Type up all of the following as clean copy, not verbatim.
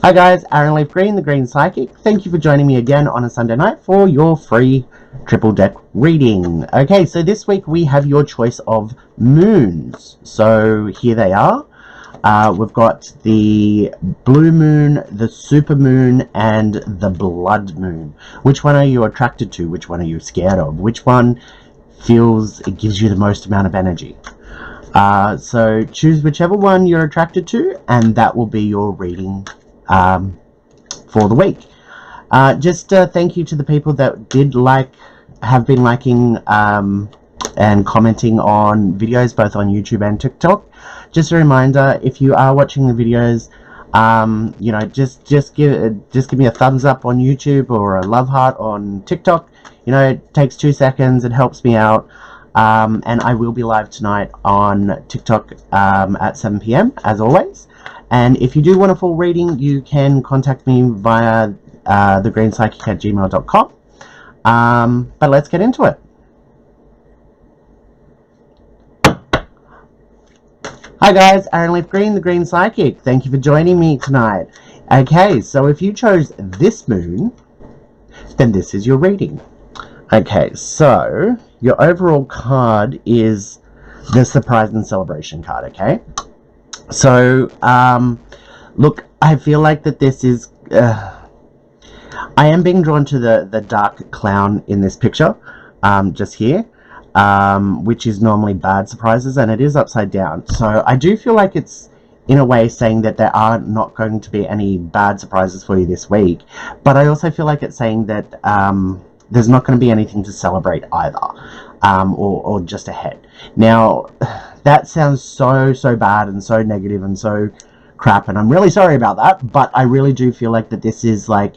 Hi guys, Aaron Leaf Green, the Green Psychic. Thank you for joining me again on a Sunday night for your free triple deck reading. Okay, so this week we have your choice of moons. So here they are. We've got the blue moon, the super moon, and the blood moon. Which one are you attracted to? Which one are you scared of? Which one feels it gives you the most amount of energy? So choose whichever one you're attracted to, and that will be your reading for the week. Thank you to the people that have been liking and commenting on videos both on YouTube and TikTok. Just a reminder, if you are watching the videos, just give me a thumbs up on YouTube or a love heart on TikTok. It takes 2 seconds. It helps me out. And I will be live tonight on TikTok at 7 p.m. as always. And if you do want a full reading, you can contact me via thegreenspsychic@gmail.com. But let's get into it. Hi guys, Aaron Leaf Green, the Green Psychic. Thank you for joining me tonight. Okay, so if you chose this moon, then this is your reading. Okay, so your overall card is the Surprise and Celebration card, okay? So, look, I feel like that this is, I am being drawn to the dark clown in this picture, just here, which is normally bad surprises, and it is upside down. So I do feel like it's, in a way, saying that there are not going to be any bad surprises for you this week, but I also feel like it's saying that, there's not going to be anything to celebrate either, or just ahead. Now, that sounds so bad and so negative and so crap, and I'm really sorry about that, but I really do feel like that this is like,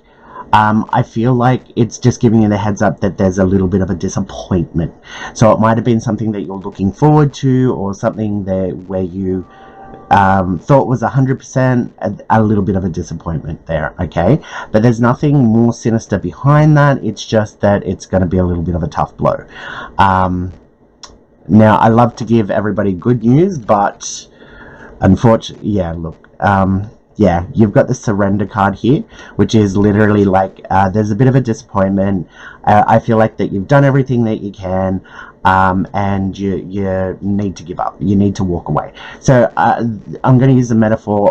I feel like it's just giving you the heads up that there's a little bit of a disappointment. So it might have been something that you're looking forward to, or something where you thought was 100%, a little bit of a disappointment there, okay? But there's nothing more sinister behind that. It's just that it's going to be a little bit of a tough blow. Now, I love to give everybody good news, but unfortunately, yeah, look, yeah, you've got the Surrender card here, which is literally like, there's a bit of a disappointment. I feel like that you've done everything that you can, and you need to give up. You need to walk away. So I'm going to use a metaphor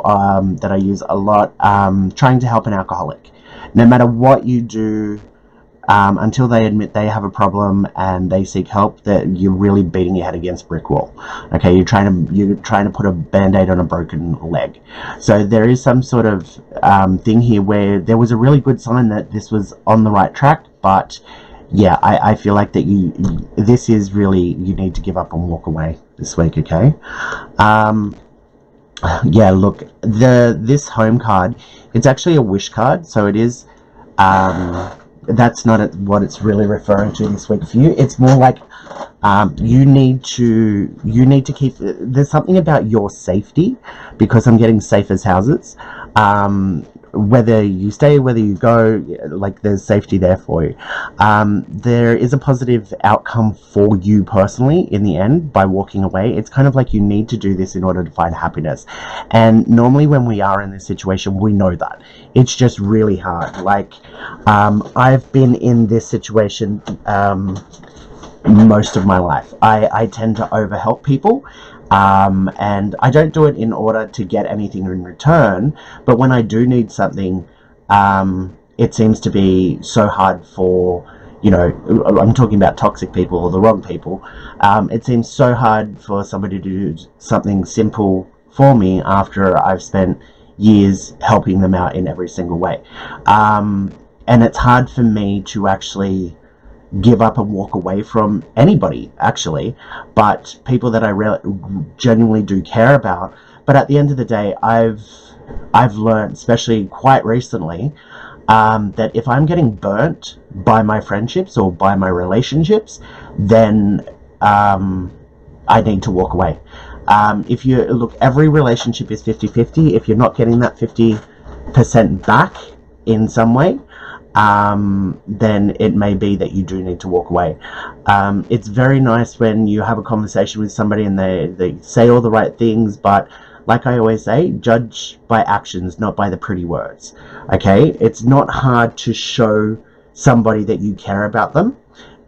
that I use a lot, trying to help an alcoholic. No matter what you do, until they admit they have a problem and they seek help, that you're really beating your head against a brick wall. Okay, you're trying to put a band-aid on a broken leg. So there is some sort of thing here where there was a really good sign that this was on the right track, but yeah, I feel like that this is really, you need to give up and walk away this week, okay? Yeah, look, this home card, it's actually a wish card, so it is, that's not what it's really referring to this week for you. It's more like, you need to keep, there's something about your safety, because I'm getting safe as houses. Whether you stay, whether you go, like, there's safety there for you. There is a positive outcome for you personally in the end by walking away. It's kind of like you need to do this in order to find happiness. And normally when we are in this situation, we know that. It's just really hard. Like, I've been in this situation most of my life. I tend to overhelp people. And I don't do it in order to get anything in return, but when I do need something, it seems to be so hard for, I'm talking about toxic people or the wrong people. It seems so hard for somebody to do something simple for me after I've spent years helping them out in every single way. And it's hard for me to actually give up and walk away from anybody, actually, but people that I genuinely do care about. But at the end of the day, I've learned, especially quite recently, that if I'm getting burnt by my friendships or by my relationships, then I need to walk away. If you look, every relationship is 50-50. If you're not getting that 50% back in some way, then it may be that you do need to walk away. It's very nice when you have a conversation with somebody and they say all the right things, but like I always say, judge by actions, not by the pretty words. Okay, it's not hard to show somebody that you care about them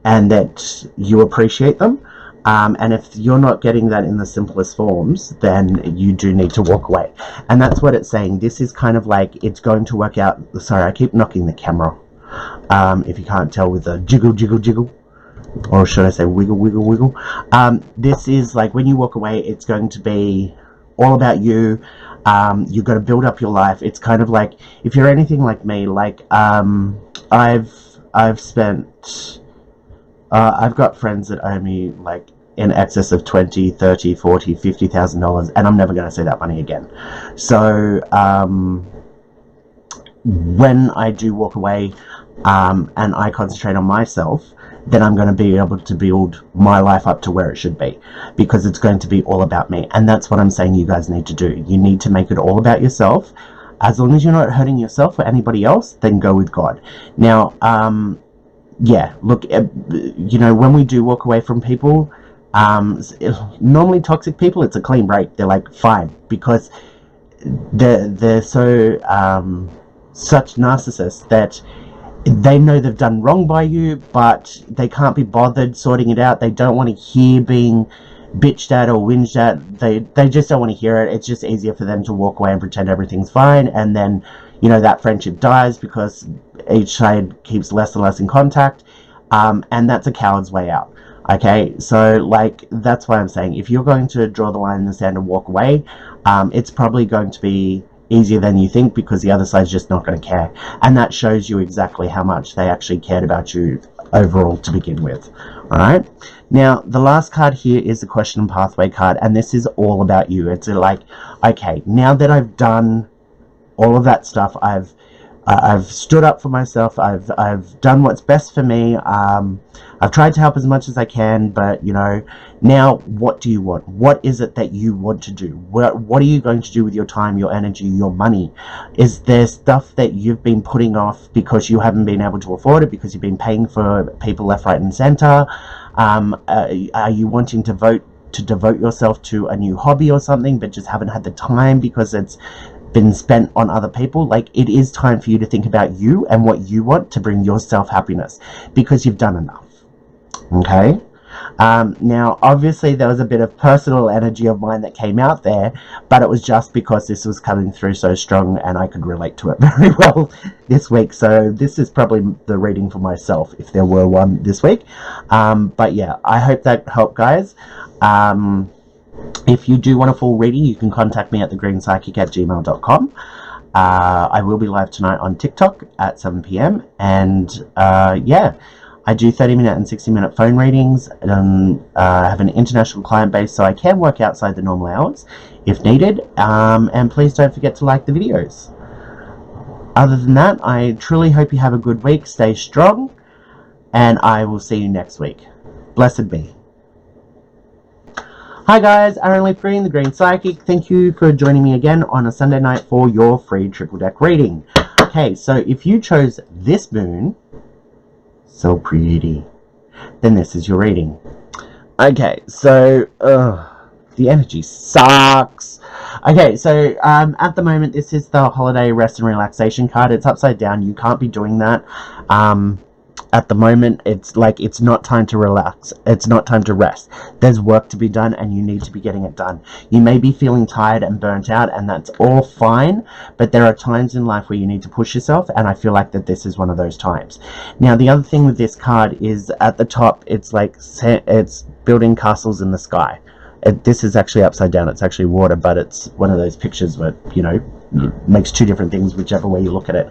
and that you appreciate them. And if you're not getting that in the simplest forms, then you do need to walk away. And that's what it's saying. This is kind of like, it's going to work out. Sorry, I keep knocking the camera. If you can't tell with the jiggle, jiggle, jiggle. Or should I say wiggle, wiggle, wiggle. This is like, when you walk away, it's going to be all about you. You've got to build up your life. It's kind of like, if you're anything like me, like, I've spent... I've got friends that owe me like in excess of $20, $30, $40, $50,000, and I'm never going to see that money again. So when I do walk away and I concentrate on myself, then I'm going to be able to build my life up to where it should be, because it's going to be all about me. And that's what I'm saying you guys need to do. You need to make it all about yourself. As long as you're not hurting yourself or anybody else, then go with God. Now, yeah, look, you know, when we do walk away from people, normally toxic people, it's a clean break. They're like, fine, because they're so such narcissists that they know they've done wrong by you, but they can't be bothered sorting it out. They don't want to hear being bitched at or whinged at. They just don't want to hear it. It's just easier for them to walk away and pretend everything's fine, and then, you know, that friendship dies because each side keeps less and less in contact, and that's a coward's way out. Okay, so like, that's why I'm saying, if you're going to draw the line in the sand and walk away, it's probably going to be easier than you think, because the other side's just not going to care, and that shows you exactly how much they actually cared about you overall to begin with. All right, now the last card here is the question and pathway card, and this is all about you. It's like, okay, now that I've done all of that stuff, I've stood up for myself, I've done what's best for me, I've tried to help as much as I can, but, you know, now what do you want? What is it that you want to do? What are you going to do with your time, your energy, your money? Is there stuff that you've been putting off because you haven't been able to afford it, because you've been paying for people left, right, and center? Are you wanting to devote yourself to a new hobby or something, but just haven't had the time because it's been spent on other people? Like, it is time for you to think about you and what you want to bring yourself happiness, because you've done enough. Okay, now obviously there was a bit of personal energy of mine that came out there, but it was just because this was coming through so strong and I could relate to it very well this week. So this is probably the reading for myself, if there were one this week. But yeah, I hope that helped, guys. If you do want a full reading, you can contact me at thegreenspsychic@gmail.com. I will be live tonight on TikTok at 7 p.m. And yeah, I do 30-minute and 60-minute phone readings. I have an international client base, so I can work outside the normal hours if needed. And please don't forget to like the videos. Other than that, I truly hope you have a good week. Stay strong, and I will see you next week. Blessed be. Hi guys, Aaron Leaf Green, the Green Psychic. Thank you for joining me again on a Sunday night for your free triple deck reading. Okay, so if you chose this moon, so pretty, then this is your reading. Okay, so the energy sucks. Okay, so at the moment, this is the holiday rest and relaxation card. It's upside down. You can't be doing that. At the moment, it's like, it's not time to relax. It's not time to rest. There's work to be done, and you need to be getting it done. You may be feeling tired and burnt out, and that's all fine, but there are times in life where you need to push yourself, and I feel like that this is one of those times. Now, the other thing with this card is at the top, it's like, it's building castles in the sky. This is actually upside down. It's actually water, but it's one of those pictures where, you know, it makes two different things whichever way you look at it.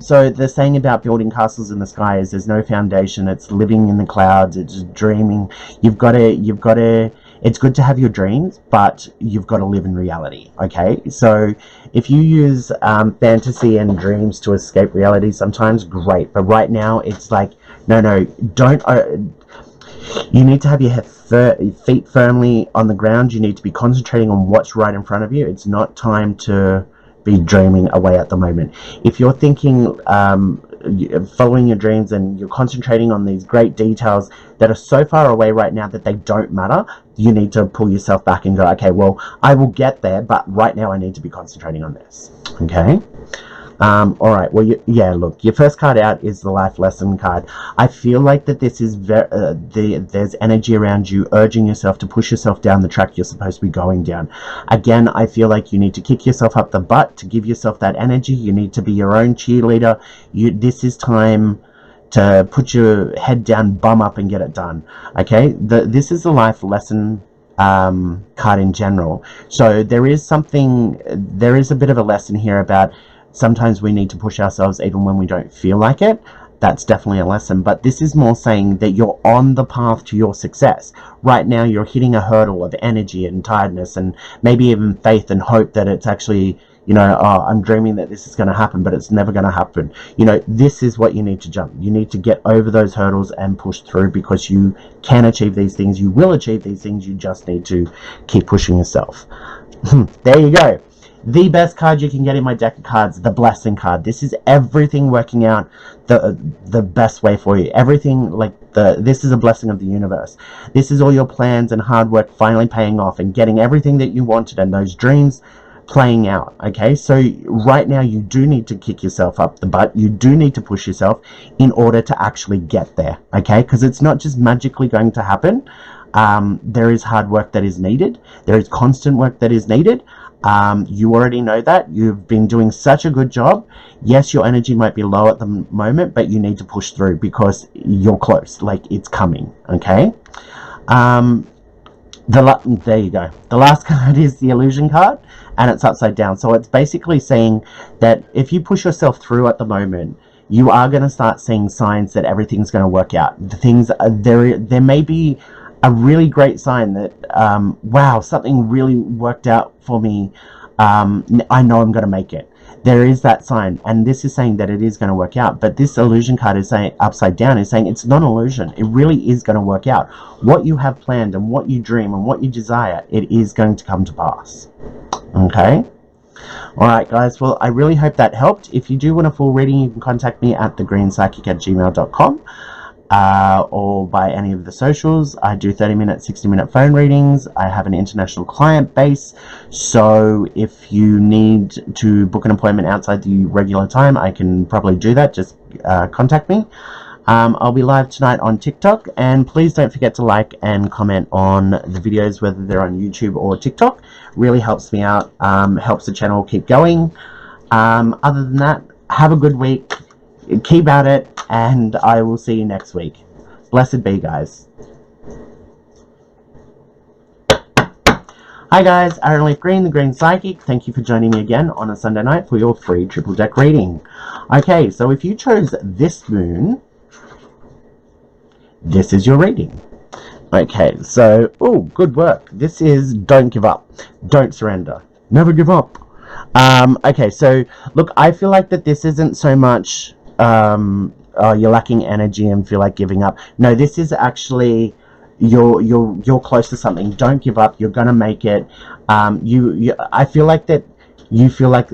So the saying about building castles in the sky is there's no foundation. It's living in the clouds. It's dreaming. You've got to, it's good to have your dreams, but you've got to live in reality. Okay, so if you use fantasy and dreams to escape reality sometimes, great, but right now it's like, no, don't. You need to have your feet firmly on the ground. You need to be concentrating on what's right in front of you. It's not time to be dreaming away at the moment. If you're thinking following your dreams, and you're concentrating on these great details that are so far away right now that they don't matter, you need to pull yourself back and go, okay, well, I will get there, but right now I need to be concentrating on this. Okay. All right. Well, yeah. Look, your first card out is the life lesson card. I feel like that this is there's energy around you urging yourself to push yourself down the track you're supposed to be going down. Again, I feel like you need to kick yourself up the butt to give yourself that energy. You need to be your own cheerleader. This is time to put your head down, bum up, and get it done. Okay. This is the life lesson card in general. So there is a bit of a lesson here about sometimes we need to push ourselves even when we don't feel like it. That's definitely a lesson, but this is more saying that you're on the path to your success. Right now you're hitting a hurdle of energy and tiredness and maybe even faith and hope that it's actually, you know, oh, I'm dreaming that this is going to happen, but it's never going to happen. You know, this is what you need to jump. You need to get over those hurdles and push through, because you can achieve these things. You will achieve these things. You just need to keep pushing yourself. There you go. The best card you can get in my deck of cards, the blessing card. This is everything working out the best way for you. Everything, like this is a blessing of the universe. This is all your plans and hard work finally paying off and getting everything that you wanted and those dreams playing out. Okay, so right now you do need to kick yourself up the butt. You do need to push yourself in order to actually get there. Okay, because it's not just magically going to happen. There is hard work that is needed. There is constant work that is needed. You already know that. You've been doing such a good job. Yes, your energy might be low at the moment, but you need to push through because you're close. Like, it's coming. Okay. There you go. The last card is the illusion card, and it's upside down. So it's basically saying that if you push yourself through at the moment, you are going to start seeing signs that everything's going to work out. The things there may be a really great sign that, wow, something really worked out for me. I know I'm going to make it. There is that sign, and this is saying that it is going to work out. But this illusion card is saying, upside down, is saying it's not an illusion. It really is going to work out. What you have planned and what you dream and what you desire, it is going to come to pass. Okay? Alright guys, well, I really hope that helped. If you do want a full reading, you can contact me at thegreenspsychic@gmail.com. Or by any of the socials. I do 30-minute, 60-minute phone readings. I have an international client base, so if you need to book an appointment outside the regular time, I can probably do that. Just contact me. I'll be live tonight on TikTok, and please don't forget to like and comment on the videos, whether they're on YouTube or TikTok. Really helps me out, helps the channel keep going. Other than that, have a good week. Keep at it, and I will see you next week. Blessed be, guys. Hi guys, Aaron Leaf Green, the Green Psychic. Thank you for joining me again on a Sunday night for your free triple deck reading. Okay, so if you chose this moon, this is your reading. Okay, so, oh, good work. This is don't give up. Don't surrender. Never give up. Okay, so, look, I feel like that this isn't so much... you're lacking energy and feel like giving up. No, this is actually you're close to something. Don't give up. You're gonna make it. I feel like that you feel like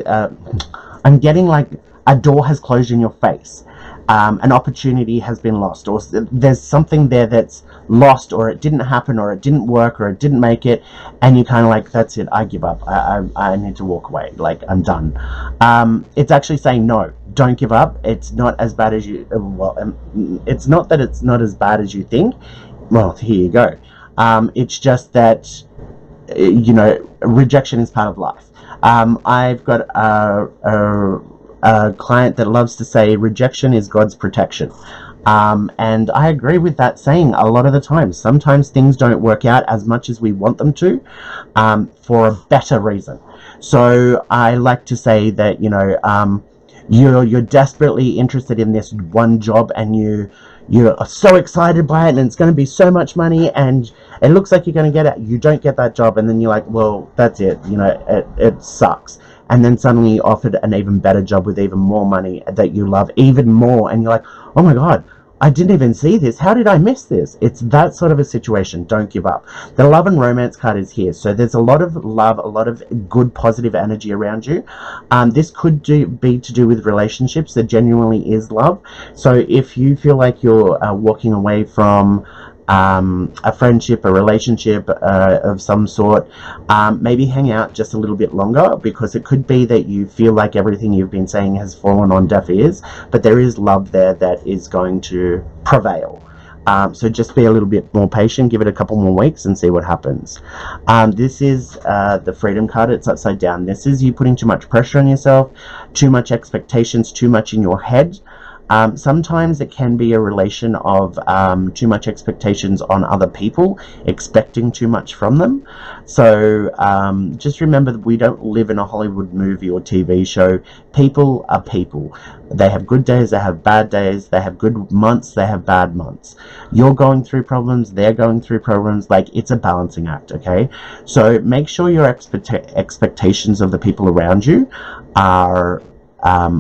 I'm getting like a door has closed in your face. An opportunity has been lost, or there's something there that's lost, or it didn't happen, or it didn't work, or it didn't make it, and you kind of like, that's it, I give up, I need to walk away, like, I'm done. It's actually saying, no, don't give up. It's not as bad as you, well, it's not that it's not as bad as you think. Well, here you go. It's just that, you know, rejection is part of life. I've got a client that loves to say rejection is God's protection, and I agree with that saying a lot of the time. Sometimes things don't work out as much as we want them to, for a better reason. So I like to say that, you know, you're desperately interested in this one job, and you're so excited by it, and it's going to be so much money, and it looks like you're going to get it. You don't get that job, and then you're like, well, that's it, you know, it sucks. And then suddenly you're offered an even better job with even more money that you love even more, and you're like, oh my god, I didn't even see this. How did I miss this? It's that sort of a situation. Don't give up. The love and romance card is here. So there's a lot of love, a lot of good positive energy around you. This could be to do with relationships. There genuinely is love. So if you feel like you're walking away from a friendship, a relationship of some sort, maybe hang out just a little bit longer, because it could be that you feel like everything you've been saying has fallen on deaf ears, but there is love there that is going to prevail. So just be a little bit more patient, give it a couple more weeks and see what happens. This is the Freedom card. It's upside down. This is you putting too much pressure on yourself, too much expectations, too much in your head. Sometimes it can be a relation of too much expectations on other people, expecting too much from them. So just remember that we don't live in a Hollywood movie or TV show. People are people. They have good days, they have bad days, they have good months, they have bad months. You're going through problems, they're going through problems. Like, it's a balancing act, okay? So make sure your expectations of the people around you are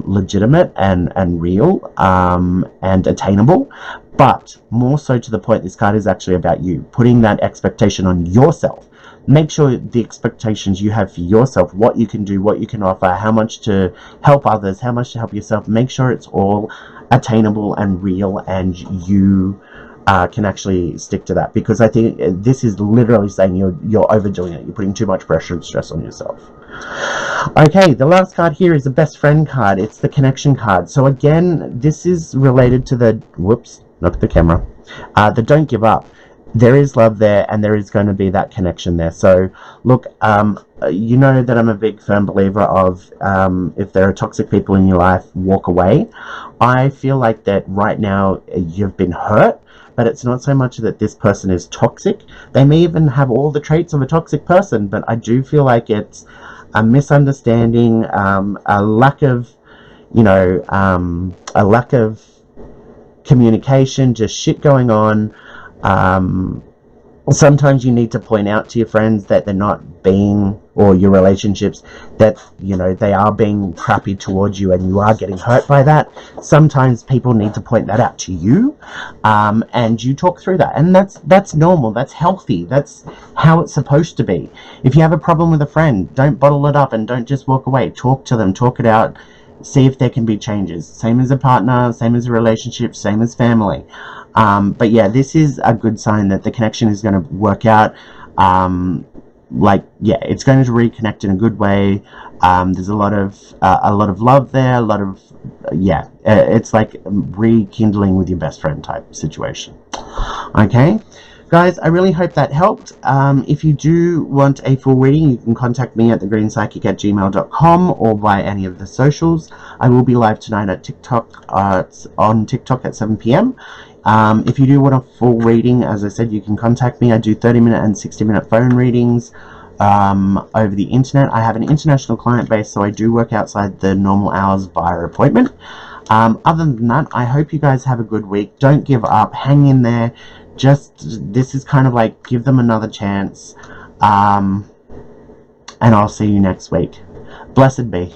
legitimate and real and attainable, but more so to the point, this card is actually about you putting that expectation on yourself. Make sure the expectations you have for yourself, what you can do, what you can offer, how much to help others, how much to help yourself, make sure it's all attainable and real, and you can actually stick to that, because I think this is literally saying you're overdoing it. You're putting too much pressure and stress on yourself. Okay, the last card here is the best friend card. It's the connection card. So again, this is related to the, whoops, not the camera, the don't give up. There is love there, and there is going to be that connection there. So look, you know that I'm a big firm believer of if there are toxic people in your life, walk away. I feel like that right now you've been hurt, but it's not so much that this person is toxic. They may even have all the traits of a toxic person, but I do feel like it's a misunderstanding, a lack of, a lack of communication, just shit going on. Sometimes you need to point out to your friends that they're not being, or your relationships, that, they are being crappy towards you and you are getting hurt by that. Sometimes people need to point that out to you, and you talk through that. And that's normal, that's healthy, that's how it's supposed to be. If you have a problem with a friend, don't bottle it up and don't just walk away. Talk to them, talk it out, see if there can be changes. Same as a partner, same as a relationship, same as family. But yeah, this is a good sign that the connection is going to work out. It's going to reconnect in a good way. There's a lot of love there, a lot of, it's like rekindling with your best friend type situation. Okay, guys, I really hope that helped. If you do want a full reading, you can contact me at thegreenspsychic@gmail.com or via any of the socials. I will be live tonight at TikTok, on TikTok at 7 p.m. If you do want a full reading, as I said, you can contact me. I do 30-minute and 60-minute phone readings over the internet. I have an international client base, so I do work outside the normal hours via appointment. Other than that, I hope you guys have a good week. Don't give up. Hang in there. This is kind of like, give them another chance. And I'll see you next week. Blessed be.